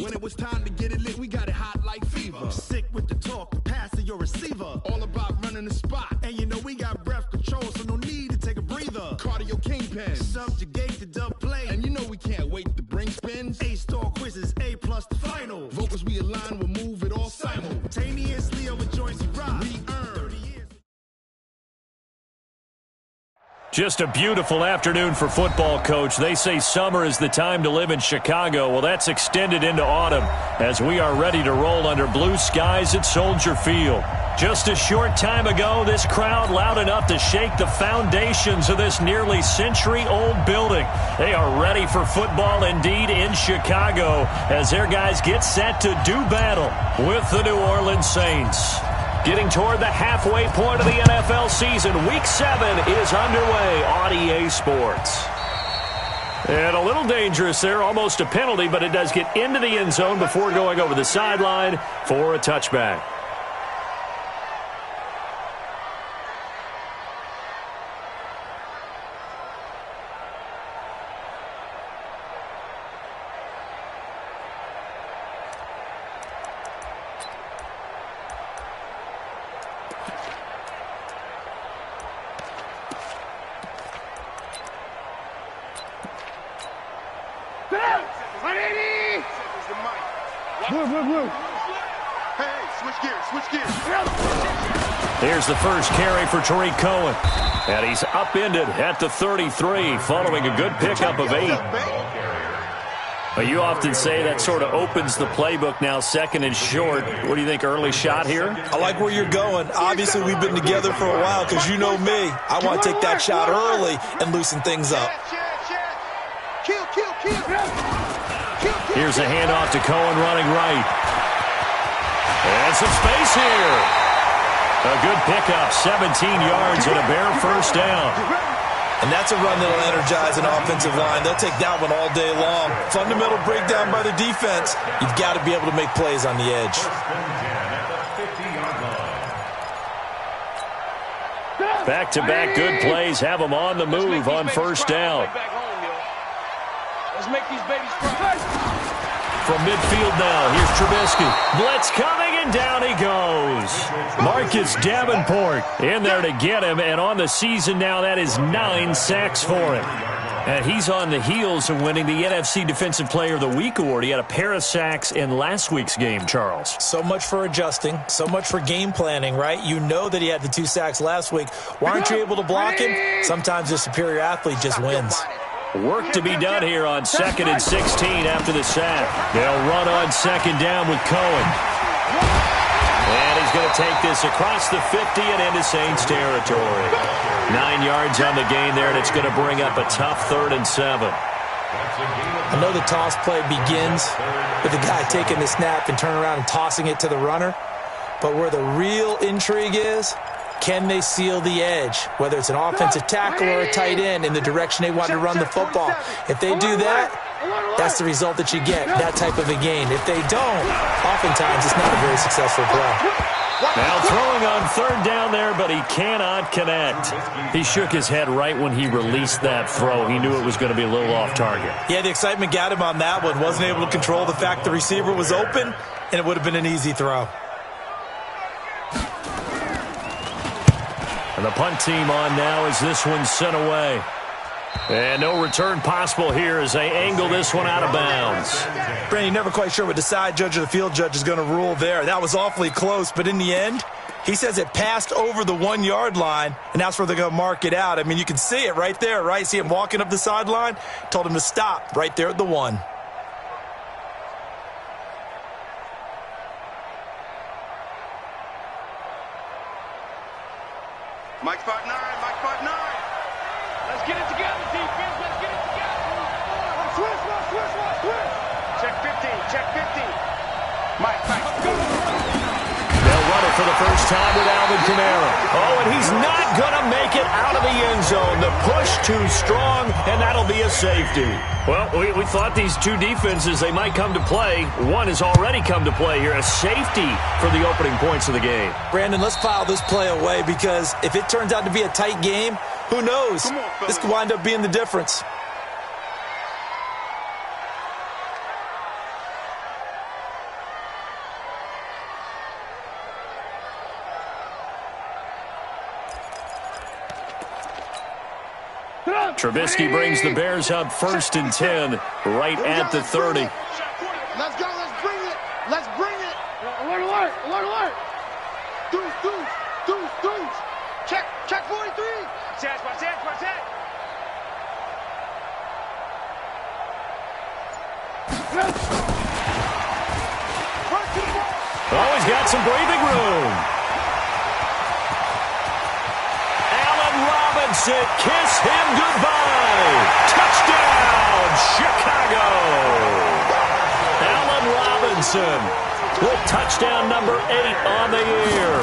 When it was time to get it lit, we got it hot like fever. Sick with the talk, the pass to your receiver. All about running the spot. And you know we got breath control, so no need to take a breather. Cardio kingpin, subjugate the dub play. And you know we can't wait to bring spins. A-star quizzes, A+ the final. Vocals we align, we'll move it all simultaneously over joints we rock. We earn 30 years. Just a beautiful afternoon for football, Coach. They say summer is the time to live in Chicago. Well, that's extended into autumn as we are ready to roll under blue skies at Soldier Field. Just a short time ago, this crowd loud enough to shake the foundations of this nearly century-old building. They are ready for football indeed in Chicago as their guys get set to do battle with the New Orleans Saints. Getting toward the halfway point of the NFL season, Week 7 is underway on EA Sports. And a little dangerous there, almost a penalty, but it does get into the end zone before going over the sideline for a touchback. Here's the first carry for Tariq Cohen. And he's upended at the 33 following a good pickup of 8. But you often say that sort of opens the playbook now, second and short. What do you think, early shot here? I like where you're going. Obviously, we've been together for a while because you know me. I want to take that shot early and loosen things up. Here's a handoff to Cohen running right. And some space here. A good pickup, 17 yards and a bare first down. And that's a run that'll energize an offensive line. They'll take that one all day long. Fundamental breakdown by the defense. You've got to be able to make plays on the edge. Back-to-back good plays have them on the move on first down. Let's make these babies cry. From midfield now, here's Trubisky. Blitz coming, and down he goes. Marcus Davenport in there to get him, and on the season now, that is 9 sacks for him. And he's on the heels of winning the NFC Defensive Player of the Week award. He had a pair of sacks in last week's game, Charles. So much for adjusting, so much for game planning, right? You know that he had the 2 sacks last week. Why aren't you able to block him? Sometimes the superior athlete just wins. Work to be done here on 2nd and 16 after the sack. They'll run on 2nd down with Cohen. And he's going to take this across the 50 and into Saints territory. 9 yards on the gain there, and it's going to bring up a tough 3rd and 7. I know the toss play begins with the guy taking the snap and turning around and tossing it to the runner. But where the real intrigue is, can they seal the edge, whether it's an offensive tackle or a tight end in the direction they want to run the football? If they do that, that's the result that you get, that type of a gain. If they don't, oftentimes it's not a very successful play. Now throwing on 3rd down there, but he cannot connect. He shook his head right when he released that throw. He knew it was going to be a little off target. Yeah, the excitement got him on that one. Wasn't able to control the fact the receiver was open, and it would have been an easy throw. And the punt team on now as this one's sent away. And no return possible here as they angle this one out of bounds. Brandon, you're never quite sure what the side judge or the field judge is going to rule there. That was awfully close, but in the end, he says it passed over the 1-yard line, and that's where they're going to mark it out. I mean, you can see it right there, right? See him walking up the sideline? Told him to stop right there at the 1. Mike 5'9", Mike 5'9". Let's get it together, defense. Let's get it together. Switch. Check 15, check 15. Mike. They'll run it for the first time with Alvin Kamara. Oh, and he's not going to make it out of the end zone. The push too strong, and that'll be a safety. Well, we thought these two defenses, they might come to play. One has already come to play here, a safety for the opening points of the game. Brandon, let's file this play away because if it turns out to be a tight game, who knows? This could wind up being the difference. Trubisky brings the Bears up 1st and 10, right at the 30. Let's go. Let's bring it. Let's bring it. Alert, alert, alert, alert. Deuce. Check 43. Watch that. Oh, he's got some breathing room. Allen Robinson, kiss him goodbye. Touchdown, Chicago. Allen Robinson with touchdown number 8 on the year.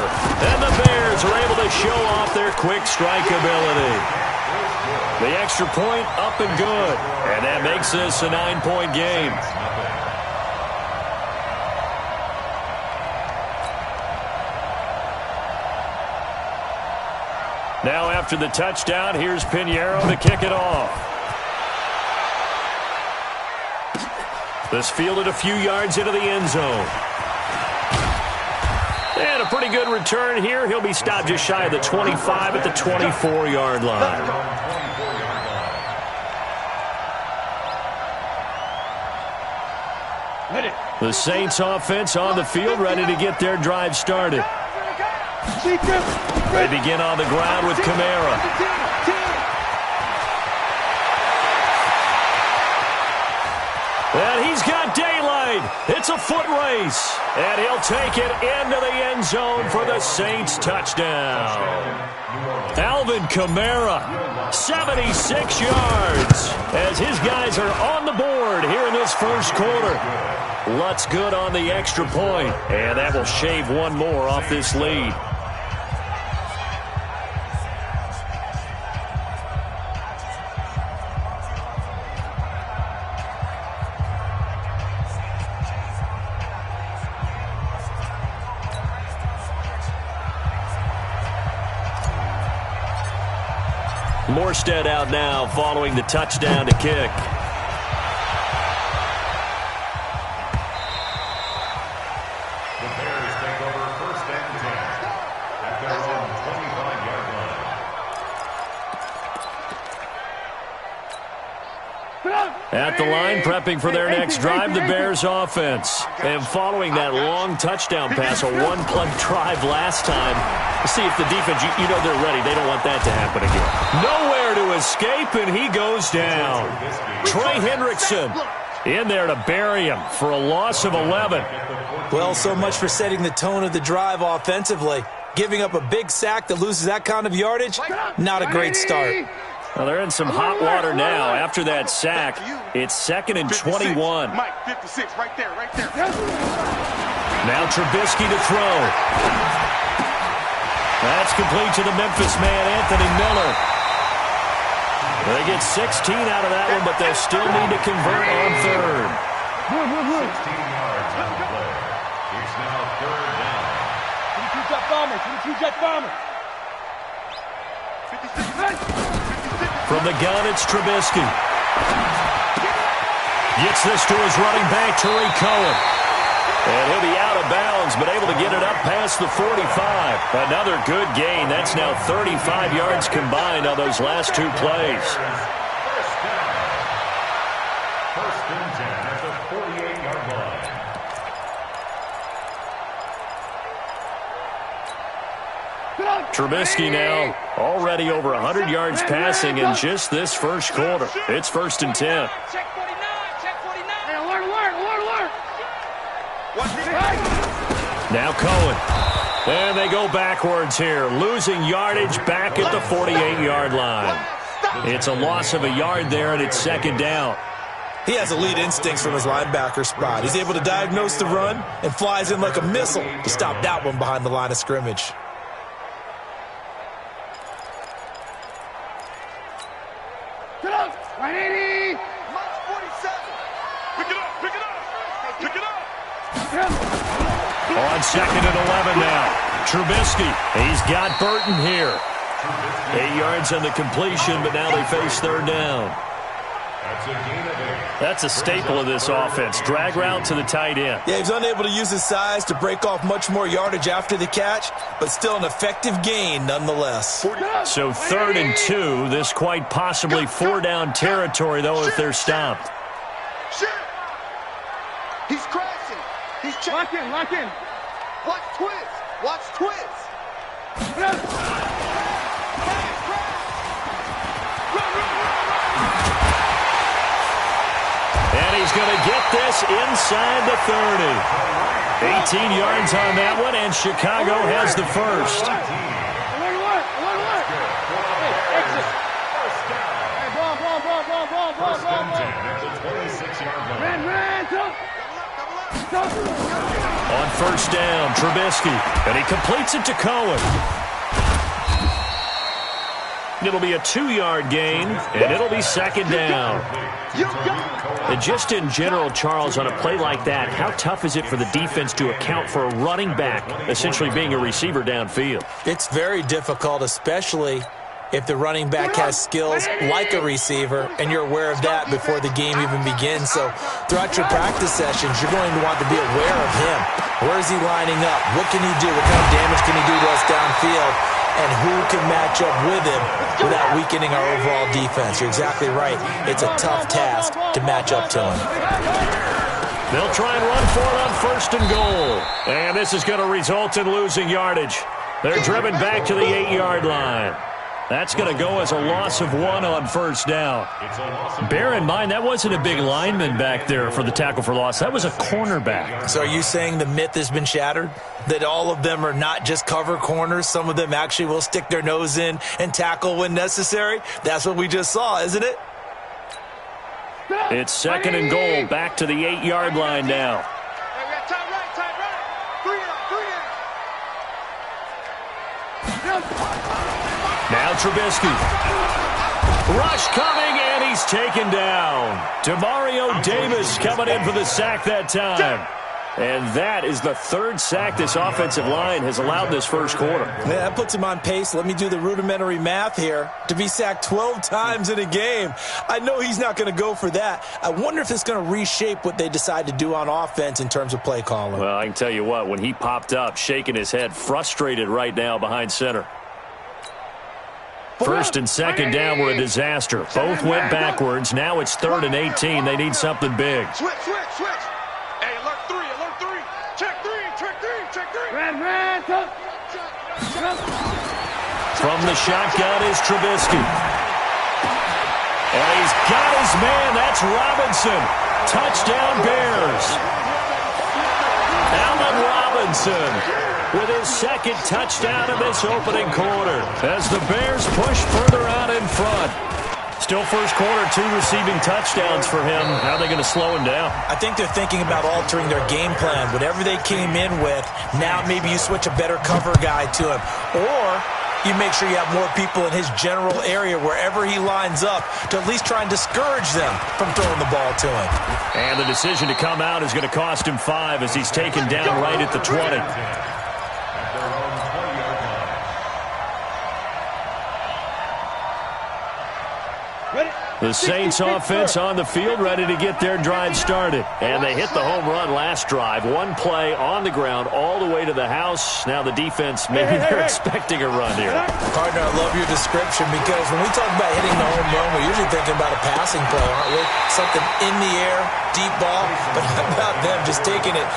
And the Bears are able to show off their quick strike ability. The extra point up and good. And that makes this a 9-point game. Now after the touchdown, here's Pinheiro to kick it off. This fielded a few yards into the end zone. And a pretty good return here. He'll be stopped just shy of the 25 at the 24-yard line. The Saints offense on the field, ready to get their drive started. They begin on the ground with Kamara. And he's got daylight. It's a foot race. And he'll take it into the end zone for the Saints touchdown. Alvin Kamara, 76 yards, as his guys are on the board here in this first quarter. Lutz good on the extra point, and that will shave one more off this lead. Morstead out now following the touchdown to kick. The Bears take over 1st and 10 at their own 25-yard line. At the line, prepping for their next drive, the Bears offense. And following that long touchdown pass, a one-play drive last time, see if the defense, you know they're ready. They don't want that to happen again. Nowhere to escape, and he goes down. Trey Hendrickson in there to bury him for a loss of 11. Well, so much for setting the tone of the drive offensively. Giving up a big sack that loses that kind of yardage, not a great start. Well, they're in some hot water now. After that sack, it's 2nd and 21. Mike, 56, right there. Now Trubisky to throw. That's complete to the Memphis man, Anthony Miller. They get 16 out of that one, but they'll still need to convert on 3rd. 16 yards on the play. It's now 3rd down. 22 jet bomber. 56. From the gun, it's Trubisky. Gets this to his running back, Tariq Cohen. And he'll be out of bounds, but able to get it up past the 45. Another good gain. That's now 35 yards combined on those last 2 plays. 1st and 10 at the 48-yard line. Trubisky now already over 100 yards passing in just this first quarter. It's 1st and 10. Check 49. Hey, alert. Now Cohen. And they go backwards here, losing yardage back at the 48-yard line. It's a loss of a yard there, and it's 2nd down. He has elite instincts from his linebacker spot. He's able to diagnose the run and flies in like a missile to stop that one behind the line of scrimmage. Get up. 180. Mike, 47. Pick it up. On 2nd and 11 now. Trubisky, he's got Burton here. 8 yards on the completion, but now they face 3rd down. That's a gain of 8. That's a staple of this offense. Drag route to the tight end. Yeah, he's unable to use his size to break off much more yardage after the catch, but still an effective gain nonetheless. So 3rd and 2. This quite possibly 4-down territory, though, if they're stopped. He's crashing. He's checking. Lock in. Watch twist. Watch twist. And he's going to get this inside the 30. 18 yards on that one, and Chicago has the first. First and 10 at the 26-yard line. On first down, Trubisky, and he completes it to Cohen. It'll be a 2-yard gain, and it'll be 2nd down. And just in general, Charles, on a play like that, how tough is it for the defense to account for a running back essentially being a receiver downfield? It's very difficult, especially if the running back has skills like a receiver, and you're aware of that before the game even begins. So throughout your practice sessions, you're going to want to be aware of him. Where is he lining up? What can he do? What kind of damage can he do to us downfield? And who can match up with him without weakening our overall defense? You're exactly right. It's a tough task to match up to him. They'll try and run for it on 1st and goal. And this is going to result in losing yardage. They're driven back to the 8-yard line. That's going to go as a loss of 1 on 1st down. Bear in mind, that wasn't a big lineman back there for the tackle for loss. That was a cornerback. So are you saying the myth has been shattered? That all of them are not just cover corners? Some of them actually will stick their nose in and tackle when necessary? That's what we just saw, isn't it? It's 2nd and goal, back to the 8-yard line now. Now Trubisky. Rush coming, and he's taken down. Demario Davis coming in for the sack that time. And that is the 3rd sack this offensive line has allowed this first quarter. Yeah, that puts him on pace. Let me do the rudimentary math here. To be sacked 12 times in a game, I know he's not going to go for that. I wonder if it's going to reshape what they decide to do on offense in terms of play calling. Well, I can tell you what, when he popped up, shaking his head, frustrated right now behind center. 1st and 2nd down were a disaster. Both went backwards. Now it's 3rd and 18. They need something big. Switch. Hey, alert 3. Check 3. Red. From the shotgun is Trubisky. And he's got his man. That's Robinson. Touchdown Bears. Allen Robinson with his 2nd touchdown of this opening quarter as the Bears push further out in front. Still first quarter, 2 receiving touchdowns for him. How are they going to slow him down? I think they're thinking about altering their game plan. Whatever they came in with, now maybe you switch a better cover guy to him. Or you make sure you have more people in his general area wherever he lines up to at least try and discourage them from throwing the ball to him. And the decision to come out is going to cost him 5 as he's taken down right at the 20. The Saints offense on the field, ready to get their drive started. And they hit the home run last drive. 1 play on the ground all the way to the house. Now the defense, maybe they're expecting a run here. Partner, I love your description because when we talk about hitting the home run, we're usually thinking about a passing play, aren't we? Something in the air, deep ball. But how about them just taking it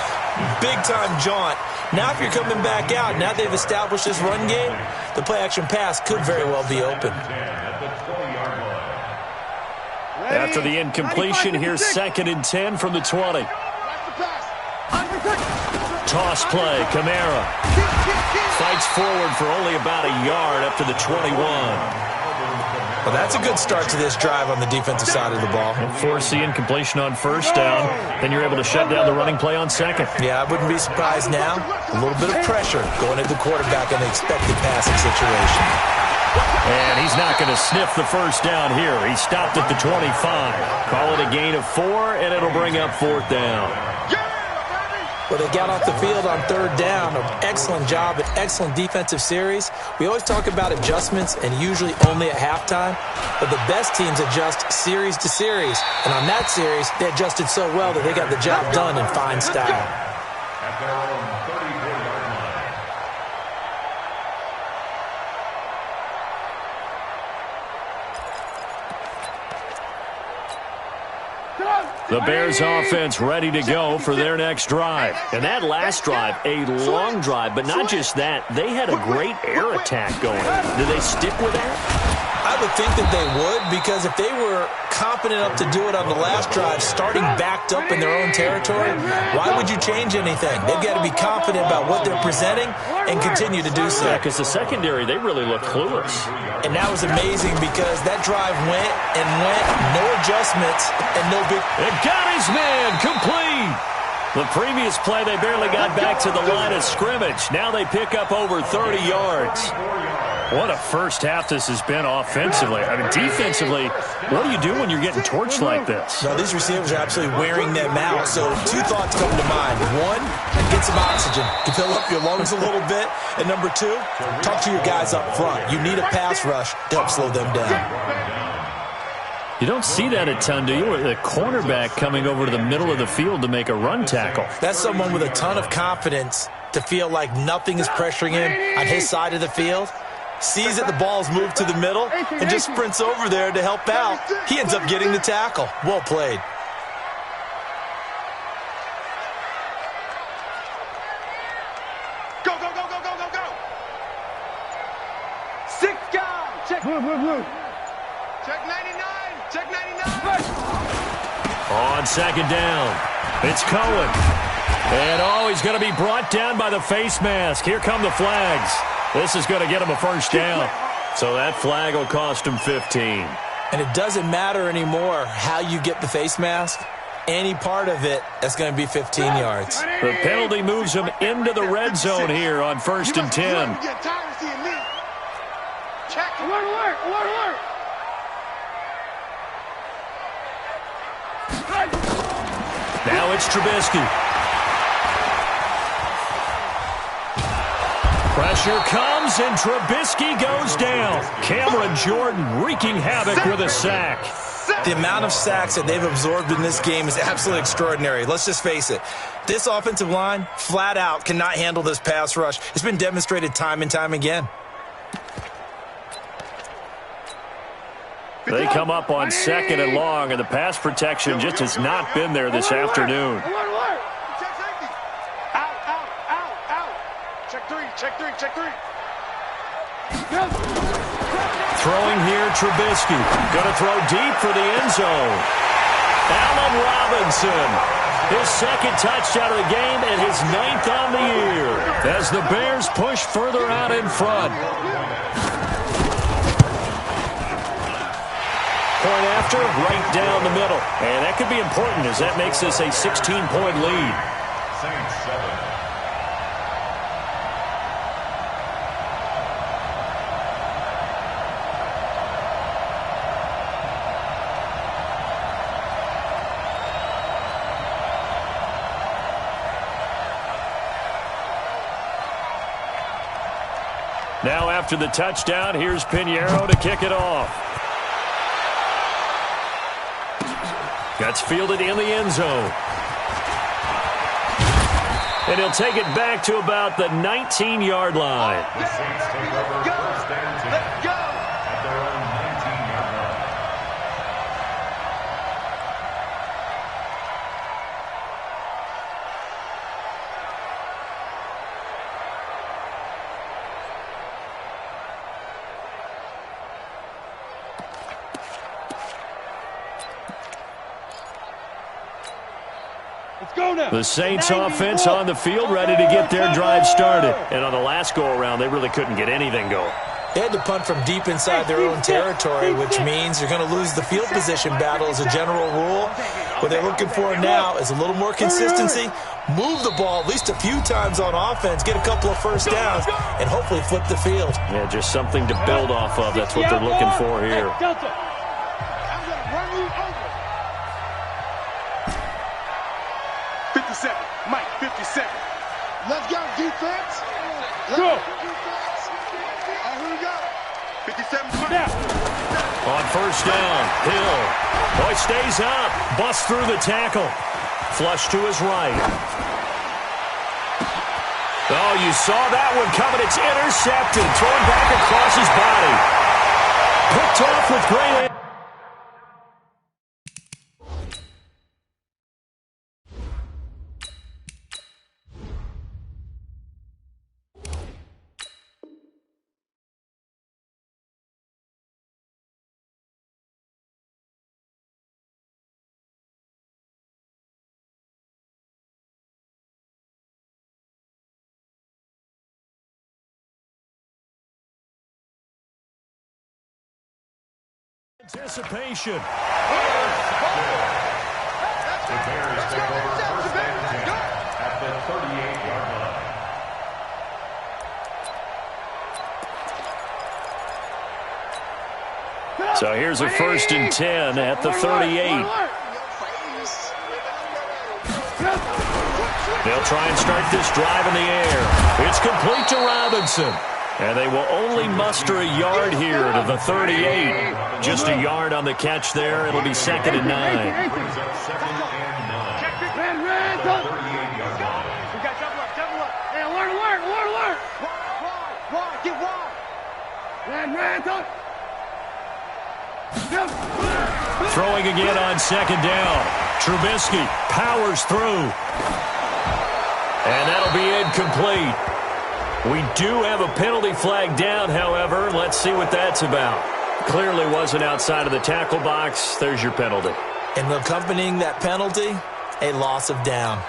big-time jaunt? Now if you're coming back out, now they've established this run game, the play-action pass could very well be open. After the incompletion, here's 2nd and 10 from the 20. Toss play, Kamara. Fights forward for only about a yard up to the 21. Well, that's a good start to this drive on the defensive side of the ball. And force the incompletion on 1st down. Then you're able to shut down the running play on 2nd. Yeah, I wouldn't be surprised now. A little bit of pressure going at the quarterback in the expected passing situation. And he's not going to sniff the 1st down here. He stopped at the 25. Call it a gain of 4, and it'll bring up 4th down. Well, they got off the field on third down. An excellent job, an excellent defensive series. We always talk about adjustments, and usually only at halftime. But the best teams adjust series to series. And on that series, they adjusted so well that they got the job done in fine style. At their own 34-yard line. The Bears offense ready to go for their next drive. And that last drive, a long drive, but not just that. They had a great air attack going. Do they stick with that? I would think that they would, because if they were confident enough to do it on the last drive, starting backed up in their own territory, why would you change anything? They've got to be confident about what they're presenting and continue to do so. Yeah, because the secondary, they really looked clueless. And that was amazing because that drive went and went, no adjustments, and no big... It got his man complete. The previous play, they barely got back to the line of scrimmage. Now they pick up over 30 yards. What a first half this has been offensively. I mean, defensively, what do you do when you're getting torched like this? No, these receivers are absolutely wearing them out. So two thoughts come to mind. One, get some oxygen to fill up your lungs a little bit. And number two, talk to your guys up front. You need a pass rush to help slow them down. You don't see that a ton, do you? With a cornerback coming over to the middle of the field to make a run tackle. That's someone with a ton of confidence to feel like nothing is pressuring him on his side of the field. Sees that the ball's moved to the middle and just sprints over there to help out. He ends up getting the tackle. Well played. Go, go, go, go, go, go, go. 6 guys. Check. Check 99. Check 99. On second down, it's Cohen. And, he's going to be brought down by the face mask. Here come the flags. This is going to get him a first down. So that flag will cost him 15. And it doesn't matter anymore how you get the face mask. Any part of it, that's going to be 15 yards. The penalty moves him into the red zone here on 1st and 10. Check. Alert, alert, alert, alert. Now it's Trubisky. Pressure comes, and Trubisky goes down. Cameron Jordan wreaking havoc with a sack. The amount of sacks that they've absorbed in this game is absolutely extraordinary. Let's just face it. This offensive line, flat out, cannot handle this pass rush. It's been demonstrated time and time again. They come up on 2nd and long, and the pass protection just has not been there this afternoon. Alert, alert. Check safety. Out, out, out, out. Check 3, check 3, check 3. Throwing here, Trubisky. Going to throw deep for the end zone. Allen Robinson. His 2nd touchdown of the game and his 9th on the year as the Bears push further out in front. Point after, right down the middle. And that could be important as that makes this a 16-point lead. Saints 7. Now after the touchdown, here's Pinheiro to kick it off. That's fielded in the end zone. And he'll take it back to about the 19-yard line. The Saints take over 1st and 10 at their own 19-yard line. The Saints offense on the field ready to get their drive started. And on the last go-around, they really couldn't get anything going. They had to punt from deep inside their own territory, which means you're going to lose the field position battle as a general rule. What they're looking for now is a little more consistency, move the ball at least a few times on offense, get a couple of first downs, and hopefully flip the field. Yeah, just something to build off of. That's what they're looking for here. I'm going to run you over. 57, Mike. 50 seconds. Let's go, defense. Go. Defense. Who we got? 57 On first down, Hill. Boy, stays up. Busts through the tackle. Flush to his right. Oh, you saw that one coming. It's intercepted. Thrown back across his body. Picked off with great... Anticipation. The Bears take over first and 10 at the 38-yard line. So here's a first and 10 at the 38. They'll try and start this drive in the air. It's complete to Robinson. And they will only muster a yard here to the 38. Just a yard on the catch there. It'll be 2nd and 9. Brings up 2nd and 9. Check it. 38-yard line. We got double up. Hey, alert. Wide, get wide. Throwing again on 2nd down. Trubisky powers through. And that'll be incomplete. We do have a penalty flag down, however. Let's see what that's about. Clearly wasn't outside of the tackle box. There's your penalty. And accompanying that penalty, a loss of down.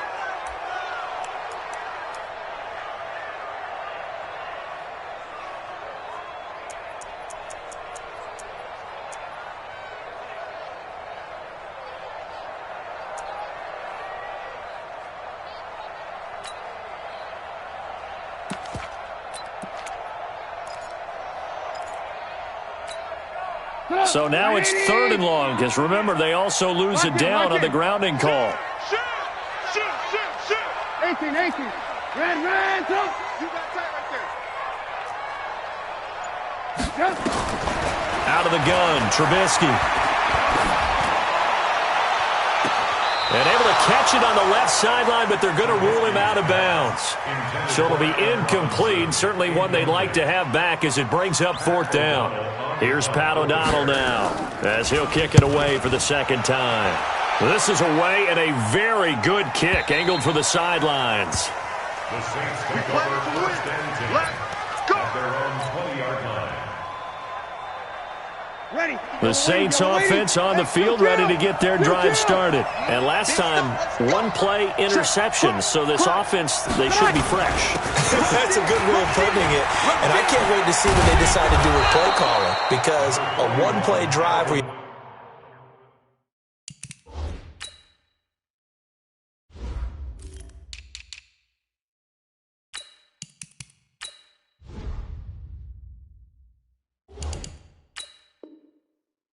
So now it's 3rd and long, because remember, they also lose it down on the grounding call. Shoot. 18. Red, go. You got tight right there. Out of the gun, Trubisky. And able to catch it on the left sideline, but they're going to rule him out of bounds. So it'll be incomplete. Certainly one they'd like to have back as it brings up 4th down. Here's Pat O'Donnell now as he'll kick it away for the 2nd time. This is away and a very good kick angled for the sidelines. The Saints take over first and 10 at their own 20-yard line. Ready. The Saints offense on the field ready to get their drive started. And last time, 1-play interception. So this offense, they should be fresh. That's a good way of putting it. And I can't wait to see what they decide to do with play calling. Because a 1-play drive where you...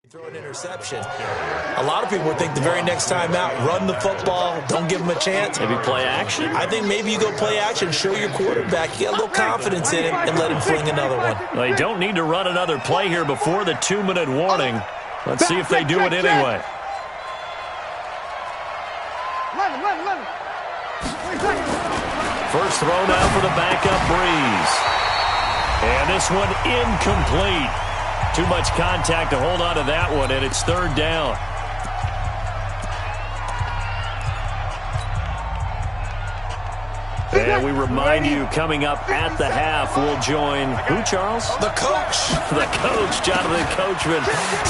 throw an interception. A lot of people would think the very next time out, run the football, don't give them a chance. Maybe play action? I think maybe you go play action, show your quarterback, you get a little confidence in him, and let him fling another one. They don't need to run another play here before the 2-minute warning. Let's see if they do it anyway. First throw now for the backup Breeze. And this one incomplete. Too much contact to hold on to that one, and it's 3rd down. And we remind you, coming up at the half, we'll join who, Charles? The coach. The coach, Jonathan Coachman,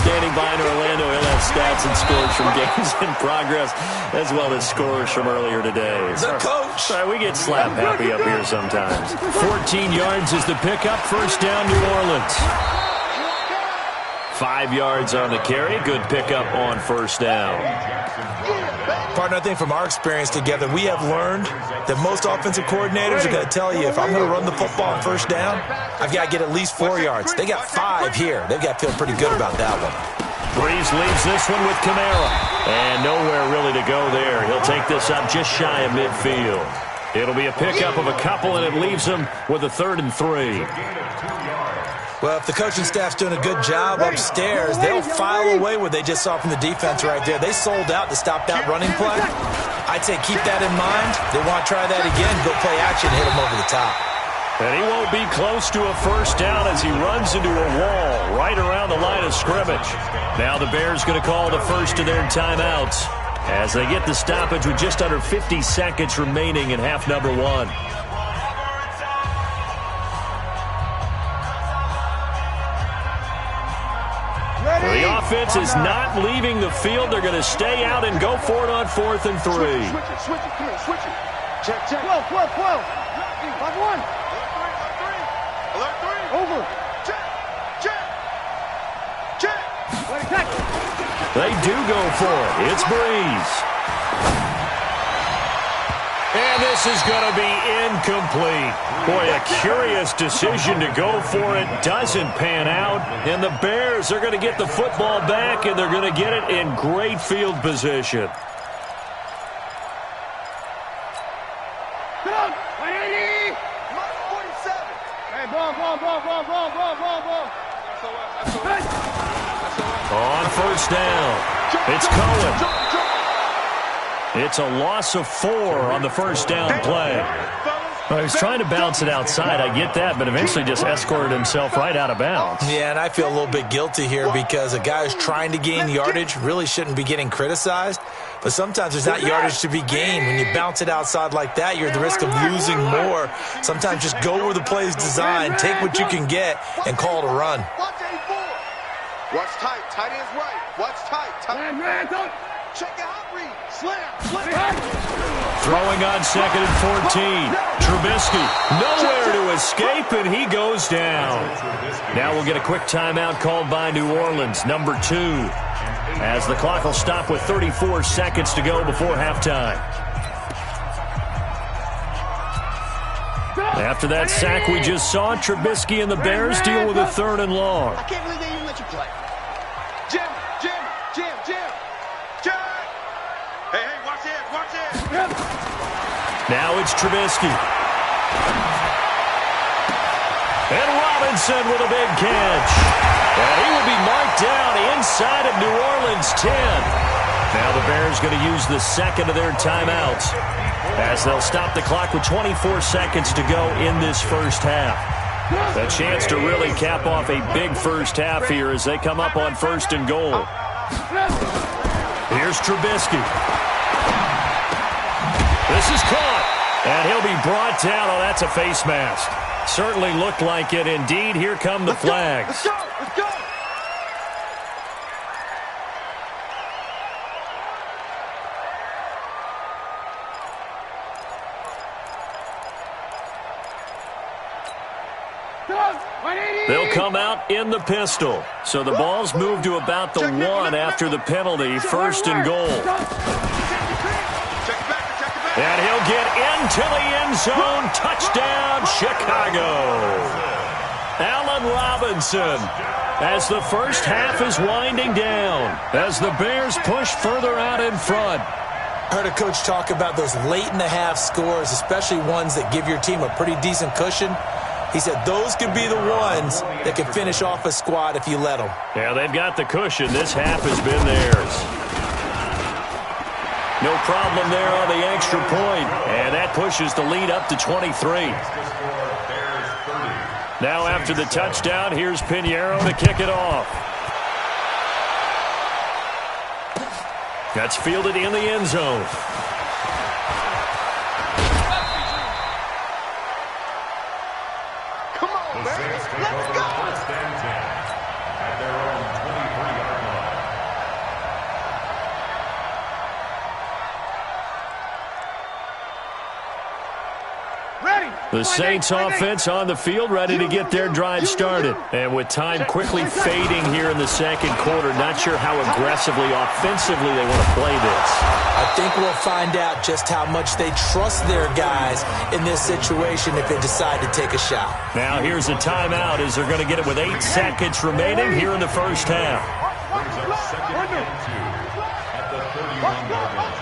standing by in Orlando. He'll have stats and scores from games in progress, as well as scores from earlier today. The coach. Sorry, we get slap happy up here sometimes. 14 yards is the pickup. First down, New Orleans. 5 yards on the carry. Good pickup on first down. Partner, I think from our experience together, we have learned that most offensive coordinators are going to tell you, if I'm going to run the football on first down, I've got to get at least 4 yards. They got 5 here. They've got to feel pretty good about that one. Breeze leaves this one with Kamara. And nowhere really to go there. He'll take this up just shy of midfield. It'll be a pickup of a couple, and it leaves them with a 3rd and 3. Well, if the coaching staff's doing a good job upstairs, they'll file away what they just saw from the defense right there. They sold out to stop that running play. I'd say keep that in mind. They want to try that again, go play action, hit them over the top. And he won't be close to a first down as he runs into a wall right around the line of scrimmage. Now the Bears going to call the first of their timeouts as they get the stoppage with just under 50 seconds remaining in half number 1. The offense is not leaving the field. They're going to stay out and go for it on 4th and 3. Switch it. Come here, switch it. Check. 12. 5-1. Alert 3. Over. Check. They do go for it. It's Breeze. And this is going to be incomplete. Boy, a curious decision to go for it doesn't pan out. And the Bears are going to get the football back, and they're going to get it in great field position. Come on, 180. 47. Hey, ball. On first down, it's Cohen. It's a loss of 4 on the first down play. Well, he was trying to bounce it outside. I get that, but eventually just escorted himself right out of bounds. Yeah, and I feel a little bit guilty here because a guy who's trying to gain yardage really shouldn't be getting criticized. But sometimes there's not yardage to be gained. When you bounce it outside like that, you're at the risk of losing more. Sometimes just go where the play is designed, take what you can get, and call it a run. Watch tight. Tight ends right. Watch tight. Check out read. Slam. Throwing on 2nd and 14. Trubisky nowhere to escape, and he goes down. Now we'll get a quick timeout called by New Orleans, number 2, as the clock will stop with 34 seconds to go before halftime. After that sack we just saw, Trubisky and the Bears deal with a 3rd and long. I can't believe they even let you play. Jim. Hey, watch this. Now it's Trubisky. And Robinson with a big catch. And he will be marked down inside of New Orleans 10. Now the Bears going to use the second of their timeouts as they'll stop the clock with 24 seconds to go in this first half. A chance to really cap off a big first half here as they come up on 1st and goal. Here's Trubisky. This is caught, and he'll be brought down. Oh, that's a face mask. Certainly looked like it. Indeed, here come the flags. Let's go. They'll come out in the pistol. So the ball's moved to about the 1 after the penalty. 1st and goal. And he'll get into the end zone. Touchdown, Chicago. Allen Robinson, as the first half is winding down, as the Bears push further out in front. I heard a coach talk about those late-in-the-half scores, especially ones that give your team a pretty decent cushion. He said those could be the ones that can finish off a squad if you let them. Yeah, they've got the cushion. This half has been theirs. No problem there on the extra point, and that pushes the lead up to 23. Now after the touchdown, here's Pinheiro to kick it off. That's fielded in the end zone. Come on, man. Let's go. 1st and 10 at their own 23-yard line. The Saints offense on the field, ready to get their drive started. And with time quickly fading here in the second quarter, not sure how aggressively, offensively they want to play this. I think we'll find out just how much they trust their guys in this situation if they decide to take a shot. Now here's a timeout as they're going to get it with 8 seconds remaining here in the first half. Brings up 2nd and 2 at the 31-yard line.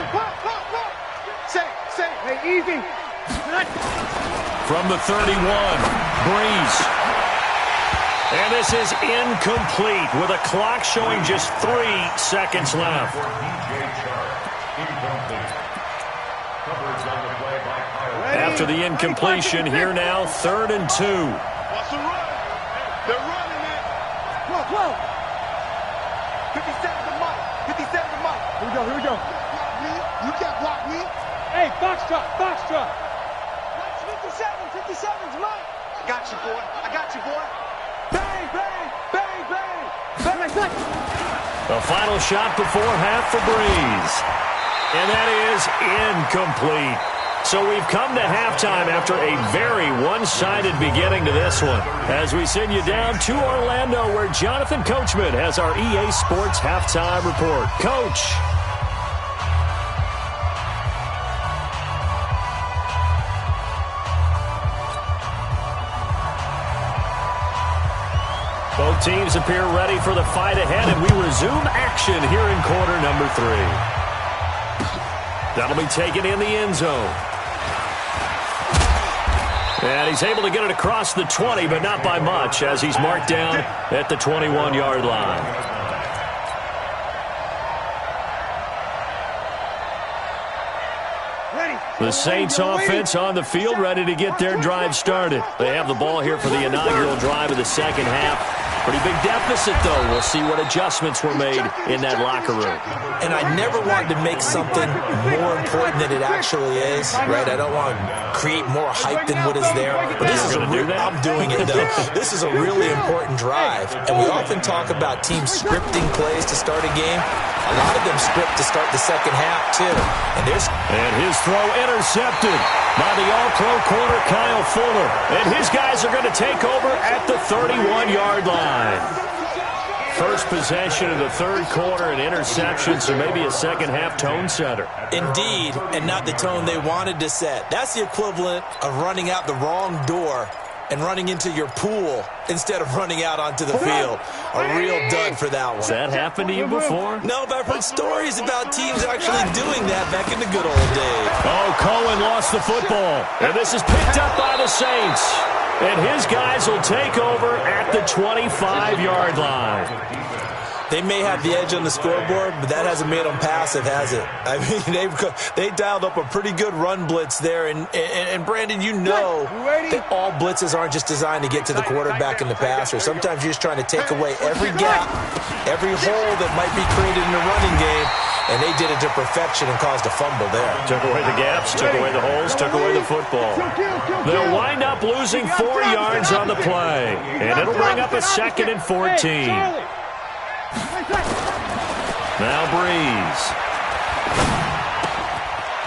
Say, hey, easy. From the 31, Breeze. And this is incomplete with a clock showing just 3 seconds left. After the incompletion, here now, 3rd and 2. What's the run? They're running it. Whoa. 57 to Mike. 57 to Mike. Here we go. You can't block me. Hey, box truck. 57's Mike. I got you, boy. Bang. The final shot before half for Breeze. And that is incomplete. So we've come to halftime after a very one-sided beginning to this one. As we send you down to Orlando, where Jonathan Coachman has our EA Sports halftime report. Coach. Both teams appear ready for the fight ahead, and we resume action here in quarter number 3. That'll be taken in the end zone. And he's able to get it across the 20, but not by much, as he's marked down at the 21-yard line. The Saints offense on the field, ready to get their drive started. They have the ball here for the inaugural drive of the second half. Pretty big deficit, though. We'll see what adjustments were made in that locker room. And I never want to make something more important than it actually is, right? I don't want to create more hype than what is there. But this is I'm doing it, though. This is a really important drive. And we often talk about teams scripting plays to start a game. A lot of them script to start the second half, too. And his throw intercepted by the all-pro corner, Kyle Fuller. And his guys are going to take over at the 31-yard line. First possession of the third quarter, an interception, so maybe a second-half tone setter. Indeed, and not the tone they wanted to set. That's the equivalent of running out the wrong door and running into your pool instead of running out onto the field. A real dud for that one. Has that happened to you before? No, but I've heard stories about teams actually doing that back in the good old days. Oh, Cohen lost the football. And this is picked up by the Saints. And his guys will take over at the 25-yard line. They may have the edge on the scoreboard, but that hasn't made them passive, has it? I mean, they dialed up a pretty good run blitz there. And Brandon, you know that all blitzes aren't just designed to get to the quarterback and the passer. Sometimes you're just trying to take away every gap, every hole that might be created in the running game, and they did it to perfection and caused a fumble there. Took away the gaps, took away the holes, took away the football. They'll wind up losing 4 yards on the play, and it'll bring up a 2nd and 14. Now Breeze.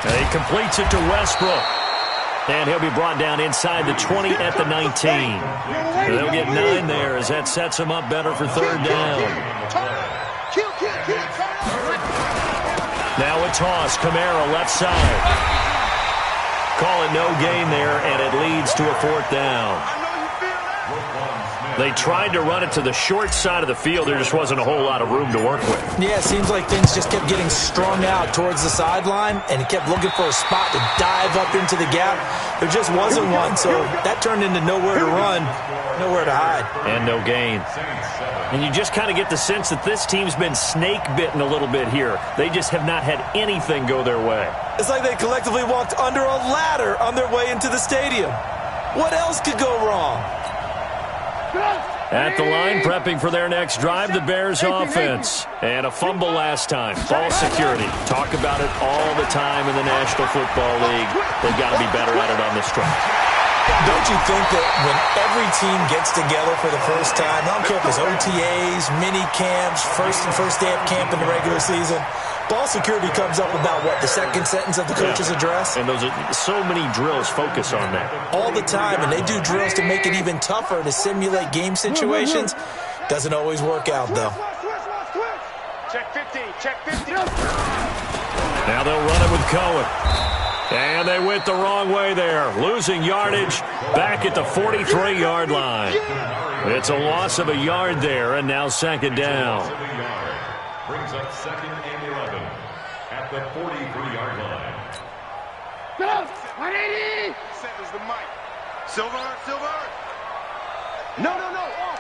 And he completes it to Westbrook. And he'll be brought down inside the 20 at the 19. And they'll get 9 there as that sets him up better for 3rd down. Now a toss. Kamara left side. Call it no gain there, and it leads to a 4th down. They tried to run it to the short side of the field. There just wasn't a whole lot of room to work with. Yeah, it seems like things just kept getting strung out towards the sideline, and he kept looking for a spot to dive up into the gap. There just wasn't one, so that turned into nowhere to run, nowhere to hide. And no gain. And you just kind of get the sense that this team's been snake-bitten a little bit here. They just have not had anything go their way. It's like they collectively walked under a ladder on their way into the stadium. What else could go wrong? At the line, prepping for their next drive, the Bears offense. And a fumble last time. Ball security. Talk about it all the time in the National Football League. They've got to be better at it on this drive. Don't you think that when every team gets together for the first time, I don't care if it's OTAs, mini camps, first day of camp in the regular season, ball security comes up about, what, the second sentence of the coach's address? And those are so many drills focus on that. All the time, and they do drills to make it even tougher to simulate game situations. Doesn't always work out, though. Check 15, check 15. Now they'll run it with Cohen. And they went the wrong way there, losing yardage back at the 43-yard line. It's a loss of a yard there, and now 2nd down. Brings up 2nd and 11 at the 43-yard line. Go! 180! the mic. Silver. No. Off.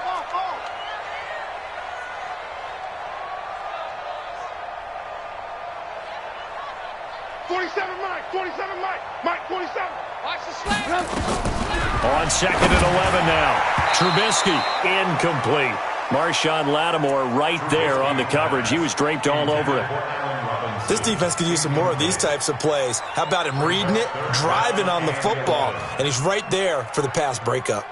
47, Mike. 47, Mike. Mike, 47. Watch the slam. On 2nd and 11 now. Trubisky, incomplete. Marshawn Lattimore right there on the coverage. He was draped all over it. This defense could use some more of these types of plays. How about him reading it, driving on the football, and he's right there for the pass breakup.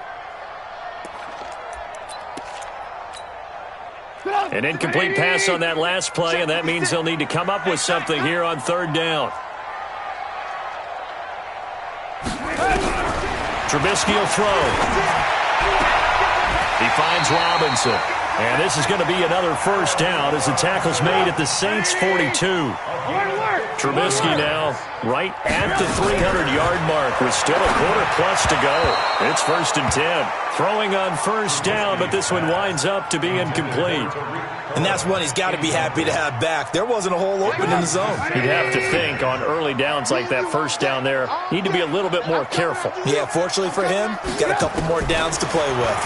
An incomplete pass on that last play, and that means they'll need to come up with something here on 3rd down. Trubisky will throw. He finds Robinson. And this is going to be another 1st down as the tackle's made at the Saints' 42. Trubisky now right at the 300-yard mark with still a quarter plus to go. It's 1st and 10. Throwing on 1st down, but this one winds up to be incomplete. And that's one he's got to be happy to have back. There wasn't a hole open in the zone. You'd have to think on early downs like that 1st down there, need to be a little bit more careful. Yeah, fortunately for him, got a couple more downs to play with.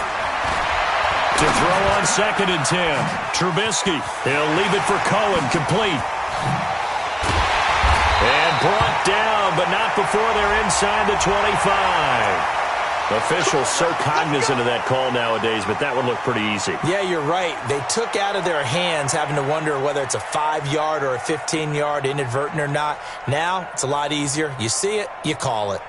To throw on 2nd and 10. Trubisky, he'll leave it for Cohen, complete. And brought down, but not before they're inside the 25. Officials so cognizant of that call nowadays, but that would look pretty easy. Yeah, you're right. They took out of their hands having to wonder whether it's a 5-yard or a 15-yard, inadvertent or not. Now, it's a lot easier. You see it, you call it.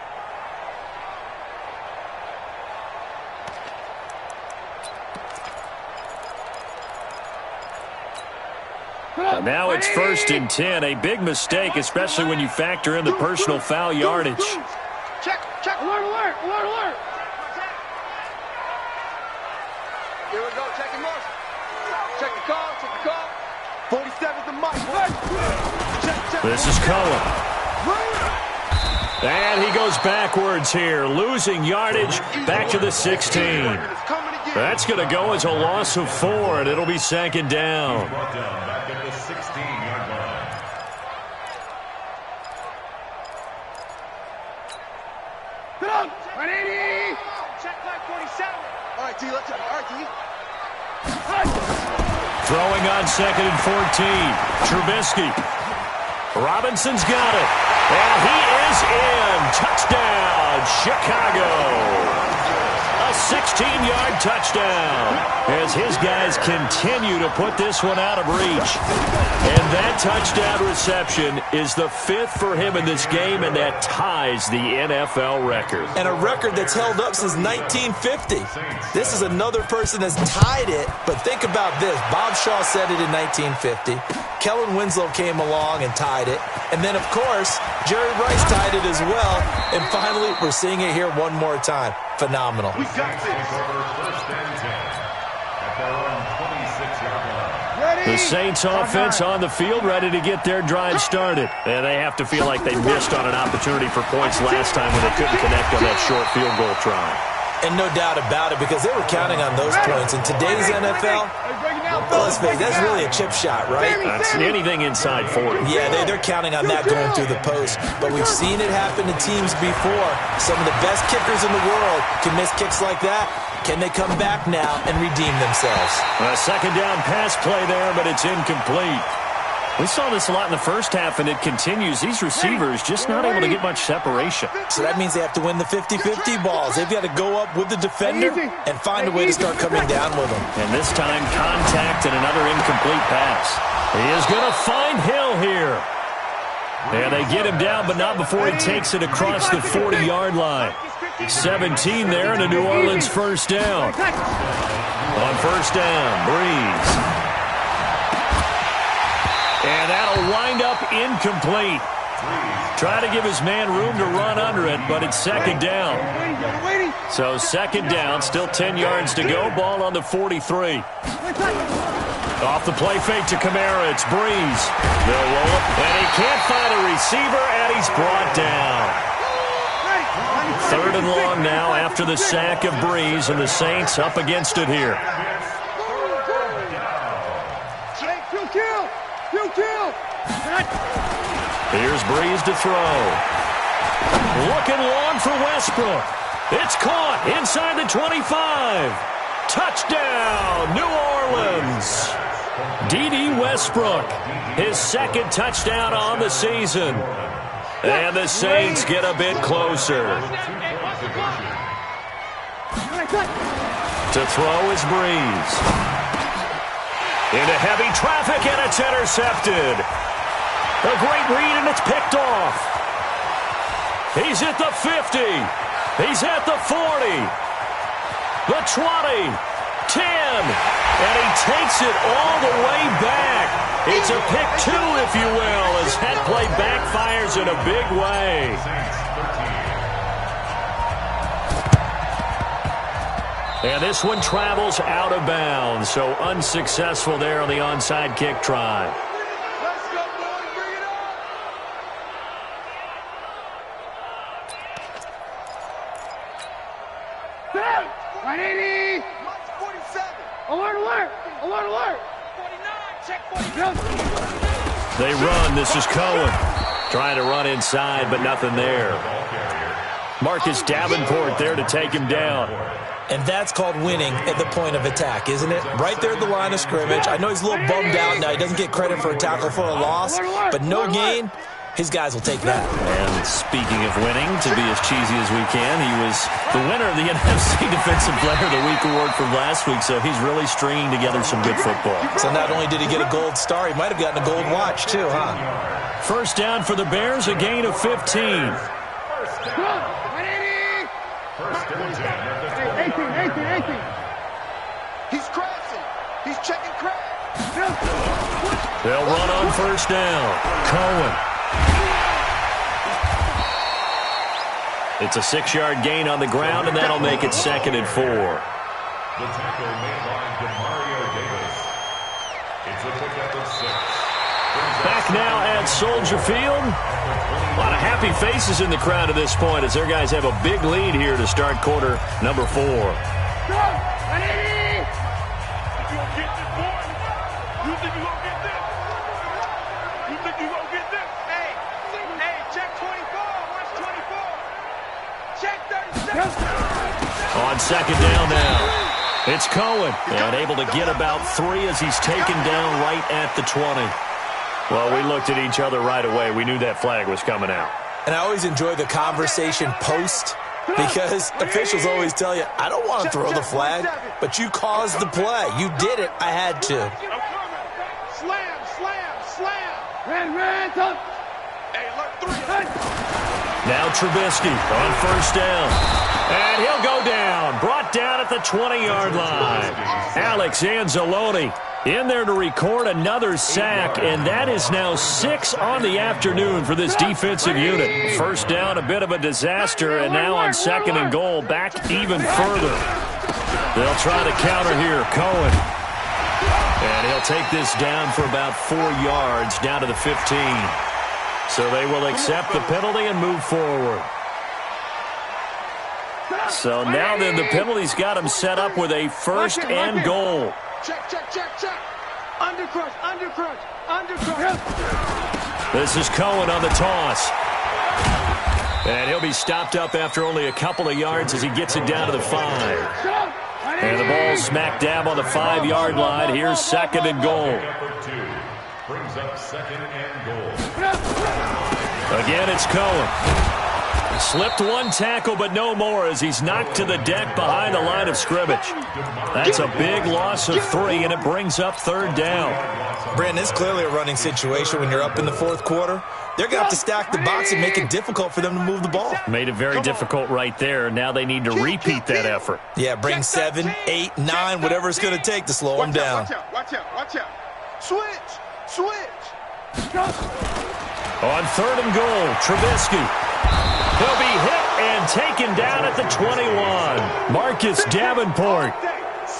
Now it's 1st and 10. A big mistake, especially when you factor in the personal foul yardage. Check. Alert. Here we go. Check him off. Check the call. 47's the mic. Check. This is Cohen. And he goes backwards here, losing yardage back to the 16. That's going to go as a loss of 4, and it'll be 2nd down. Back at the 16-yard line. Get on! 180! Check line 47. All right, D, let's go. All right, D. Throwing on 2nd and 14. Trubisky. Robinson's got it. And he is in. Touchdown, Chicago. A 16-yard touchdown as his guys continue to put this one out of reach. And that touchdown reception is the 5th for him in this game, and that ties the NFL record. And a record that's held up since 1950. This is another person that's tied it, but think about this. Bob Shaw said it in 1950. Kellen Winslow came along and tied it. And then, of course, Jerry Rice tied it as well. And finally, we're seeing it here one more time. Phenomenal. We got this. 1st and 10. At their own 26-yard line. Ready? The Saints offense on the field, ready to get their drive started. And they have to feel like they missed on an opportunity for points last time when they couldn't connect on that short field goal try. And no doubt about it, because they were counting on those points. In today's NFL, well, let's face it, that's really a chip shot, right? That's anything inside 40. Yeah, they're counting on that going through the post. But we've seen it happen to teams before. Some of the best kickers in the world can miss kicks like that. Can they come back now and redeem themselves? A 2nd down pass play there, but it's incomplete. We saw this a lot in the first half, and it continues. These receivers just not able to get much separation. So that means they have to win the 50-50 balls. They've got to go up with the defender and find a way to start coming down with them. And this time, contact and another incomplete pass. He is going to find Hill here. And they get him down, but not before he takes it across the 40-yard line. 17 there, and a New Orleans 1st down. On 1st down, Breeze. And that'll wind up incomplete. Try to give his man room to run under it, but it's 2nd down. So 2nd down, still 10 yards to go. Ball on the 43. Off the play fake to Kamara, it's Breeze. They'll roll it, and he can't find a receiver, and he's brought down. 3rd and long now after the sack of Breeze, and the Saints up against it here. Kill! Here's Breeze to throw. Looking long for Westbrook. It's caught inside the 25. Touchdown, New Orleans. D.D. Westbrook, his second touchdown on the season. And the Saints get a bit closer. To throw is Breeze. Into heavy traffic, and it's intercepted. A great read, and it's picked off. He's at the 50. He's at the 40. The 20. 10. And he takes it all the way back. It's a pick two, if you will, as that play backfires in a big way. And this one travels out of bounds, so unsuccessful there on the onside kick try. Let's go, boys. Bring it on. Down! 180! 47. Alert, alert! Alert, alert! 49. Check 49. They run. This is Cohen. Trying to run inside, but nothing there. Marcus Davenport there to take him down. And that's called winning at the point of attack, isn't it? Right there at the line of scrimmage. I know he's a little bummed out now. He doesn't get credit for a tackle for a loss, but no gain. His guys will take that. And speaking of winning, to be as cheesy as we can, he was the winner of the NFC Defensive Player of the Week award from last week, so he's really stringing together some good football. So not only did he get a gold star, he might have gotten a gold watch too, huh? First down for the Bears, a gain of 15. First and 10. 18. He's crashing. He's checking crash. They'll run on first down. Cohen. It's a 6-yard gain on the ground, and that'll make it 2nd and 4. The tackle made by Demario Davis. It's a pickup of 6. Back now at Soldier Field. A lot of happy faces in the crowd at this point as their guys have a big lead here to start quarter number 4. Go! 180! You gonna get this, boy? You think you gonna get this? You think you gonna get this? Hey, check 24. Where's 24? Check 37. On second down now. It's Cohen. And able to get about 3 as he's taken down right at the 20. Well, we looked at each other right away. We knew that flag was coming out. And I always enjoy the conversation post because officials always tell you, I don't want to throw the flag, but you caused the play. You did it. I had to. Slam. Red, up! Hey, look, 3. Now Trubisky on first down. And he'll go down. Brought down at the 20-yard line. Alex Anzalone in there to record another sack, and that is now 6 on the afternoon for this defensive unit. First down, a bit of a disaster, and now on 2nd and goal, back even further. They'll try to counter here. Cohen. And he'll take this down for about 4 yards, down to the 15. So they will accept the penalty and move forward. So now then, the penalty's got him set up with a 1st and goal. Check. Undercrush. This is Cohen on the toss. And he'll be stopped up after only a couple of yards as he gets it down to the 5. And the ball smack dab on the 5-yard line. Here's 2nd and goal. Brings up 2nd and goal. Again, it's Cohen. Slipped one tackle, but no more as he's knocked to the deck behind the line of scrimmage. That's a big loss of 3, and it brings up 3rd down. Brandon, it's clearly a running situation when you're up in the 4th quarter. They're going to have to stack the box and make it difficult for them to move the ball. Made it very difficult right there. Now they need to repeat that effort. Yeah, bring 7, 8, 9, whatever it's going to take to slow them down. Watch out. Switch. On 3rd and goal, Trubisky. He'll be hit and taken down at the 21. Marcus Davenport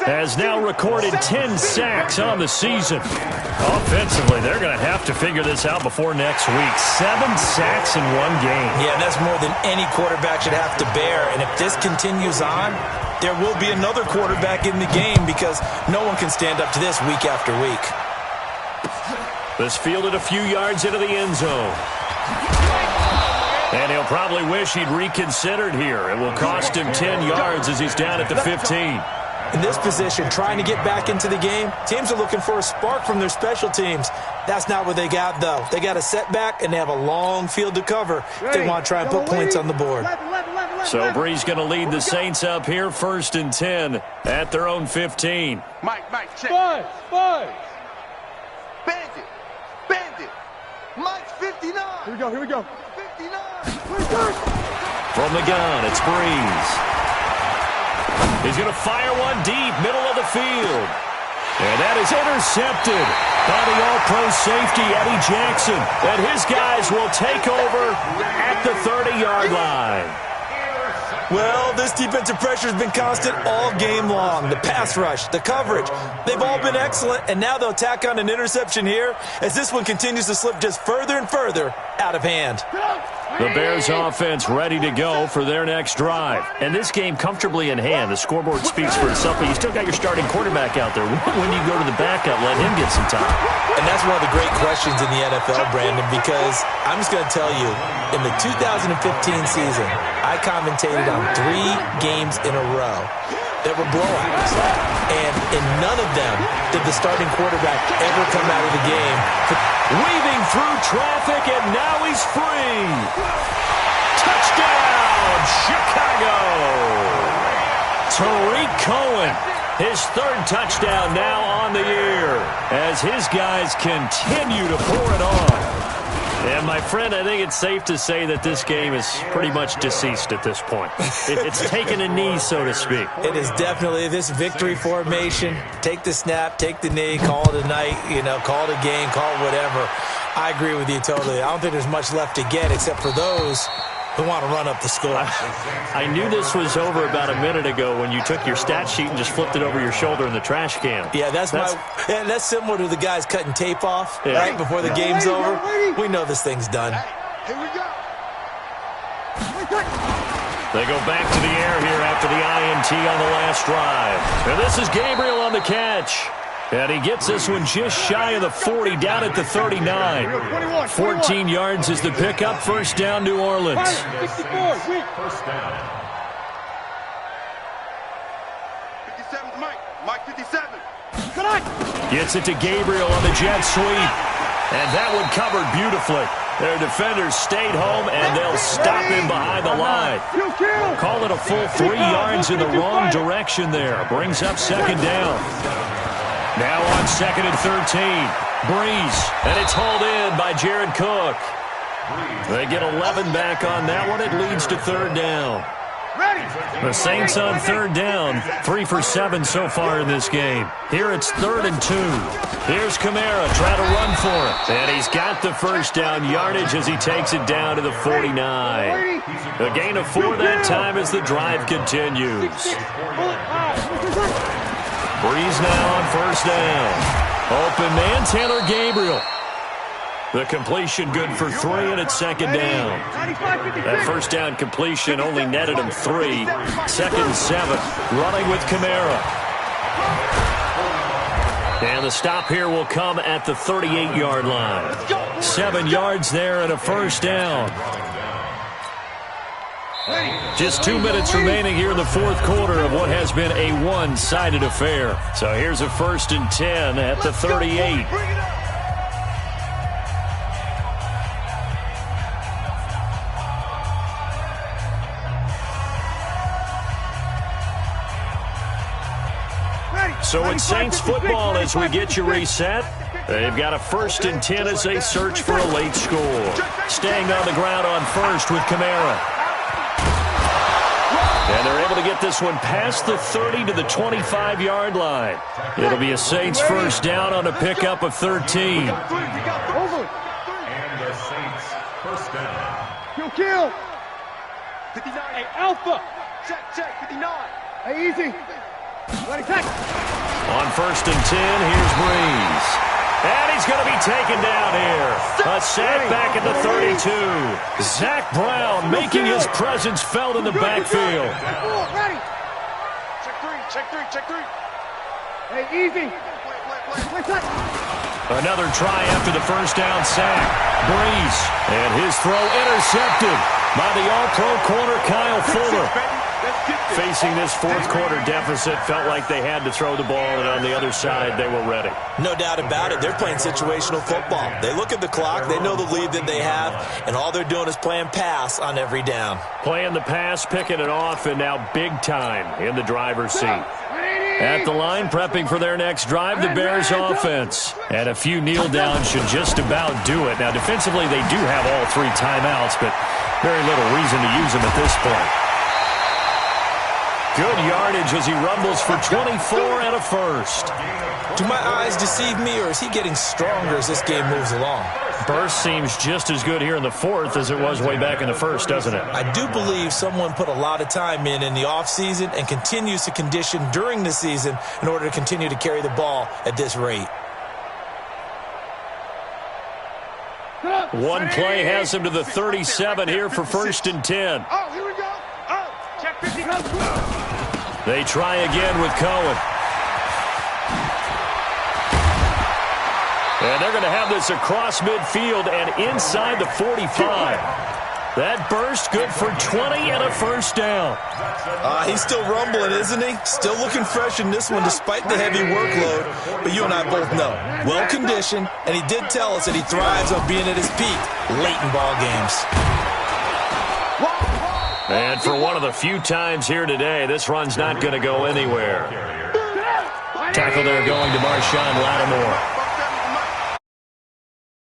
has now recorded 10 sacks on the season. Offensively, they're going to have to figure this out before next week. 7 sacks in 1 game. Yeah, that's more than any quarterback should have to bear. And if this continues on, there will be another quarterback in the game because no one can stand up to this week after week. This fielded a few yards into the end zone. And he'll probably wish he'd reconsidered here. It will cost him 10 yards as he's down at the 15. In this position, trying to get back into the game, teams are looking for a spark from their special teams. That's not what they got, though. They got a setback, and they have a long field to cover if they want to try and put points on the board. So Bree's going to lead the Saints up here, 1st and 10 at their own 15. Mike, check. Five. Bandit. Mike's 59. Here we go. 59. From the gun, it's Breeze. He's going to fire one deep, middle of the field. And that is intercepted by the all-pro safety, Eddie Jackson. And his guys will take over at the 30-yard line. Well, this defensive pressure has been constant all game long. The pass rush, the coverage, they've all been excellent, and now they'll tack on an interception here as this one continues to slip just further and further out of hand. The Bears offense ready to go for their next drive. And this game comfortably in hand. The scoreboard speaks for itself, but you still got your starting quarterback out there. When do you go to the backup, let him get some time? And that's one of the great questions in the NFL, Brandon, because I'm just going to tell you, in the 2015 season, I commentated on 3 games in a row that were blowouts. And in none of them did the starting quarterback ever come out of the game. Weaving through traffic, and now he's free. Touchdown, Chicago. Tariq Cohen, his 3rd touchdown now on the year as his guys continue to pour it on. And, my friend, I think it's safe to say that this game is pretty much deceased at this point. It's taken a knee, so to speak. It is definitely this victory formation. Take the snap, take the knee, call it a night, call it a game, call it whatever. I agree with you totally. I don't think there's much left to get except for those who want to run up the score. I knew this was over about a minute ago when you took your stat sheet and just flipped it over your shoulder in the trash can. Yeah, that's similar to the guys cutting tape off right before the game's over. We know this thing's done. Here we go. They go back to the air here after the INT on the last drive. And this is Gabriel on the catch. And he gets this one just shy of the 40, down at the 39. 14 yards is the pickup. First down, New Orleans. 64, First down. 57's Mike 57. Gets it to Gabriel on the jet sweep. And that one covered beautifully. Their defenders stayed home, and they'll stop him behind the line. Call it a full 3 yards in the wrong direction there. Brings up 2nd down. Now on 2nd and 13. Breeze, and it's hauled in by Jared Cook. They get 11 back on that one. It leads to 3rd down. The Saints on 3rd down, 3 for 7 so far in this game. Here it's 3rd and 2. Here's Kamara trying to run for it. And he's got the first down yardage as he takes it down to the 49. A gain of 4 that time as the drive continues. Breeze now on 1st down. Open man, Taylor Gabriel. The completion good for 3, and it's 2nd down. That first down completion only netted him 3. 2nd and 7, running with Kamara. And the stop here will come at the 38-yard line. 7 yards there and a first down. Just 2 minutes remaining here in the 4th quarter of what has been a one-sided affair. So here's a 1st and 10 at the 38. So it's Saints football as we get you reset. They've got a 1st and 10 as they search for a late score. Staying on the ground on 1st with Kamara. And they're able to get this one past the 30 to the 25-yard line. It'll be a Saints first down on a pickup of 13. And the Saints first down. Kill. 59. Hey, Alpha. Check, 59. Hey, easy. Let it catch. On 1st and 10, here's Breeze. And he's going to be taken down here. A sack back at the 32. Zach Brown making his presence felt in the backfield. Ready. Check 3. Hey, easy. Play. Another try after the first down sack. Breeze. And his throw intercepted. by the All-Pro corner, Kyle Fuller. Facing this fourth quarter deficit, felt like they had to throw the ball, and on the other side, they were ready. No doubt about it. They're playing situational football. They look at the clock, they know the lead that they have, and all they're doing is playing pass on every down. Playing the pass, picking it off, and now big time in the driver's seat. At the line, prepping for their next drive, the Bears offense. And a few kneel downs should just about do it. Now, defensively, they do have all 3 timeouts, but very little reason to use them at this point. Good yardage as he rumbles for 24 and a first. Do my eyes deceive me, or is he getting stronger as this game moves along? Burst seems just as good here in the fourth as it was way back in the first, doesn't it? I do believe someone put a lot of time in the offseason and continues to condition during the season in order to continue to carry the ball at this rate. One play has him to the 37 here for 1st and 10. Oh, here we go. Oh, check 50. They try again with Cohen. And they're going to have this across midfield and inside the 45. That burst good for 20 and a first down. He's still rumbling, isn't he? Still looking fresh in this one despite the heavy workload. But you and I both know, well-conditioned, and he did tell us that he thrives on being at his peak late in ball games. And for one of the few times here today, this run's not going to go anywhere. Tackle there going to Marshawn Lattimore.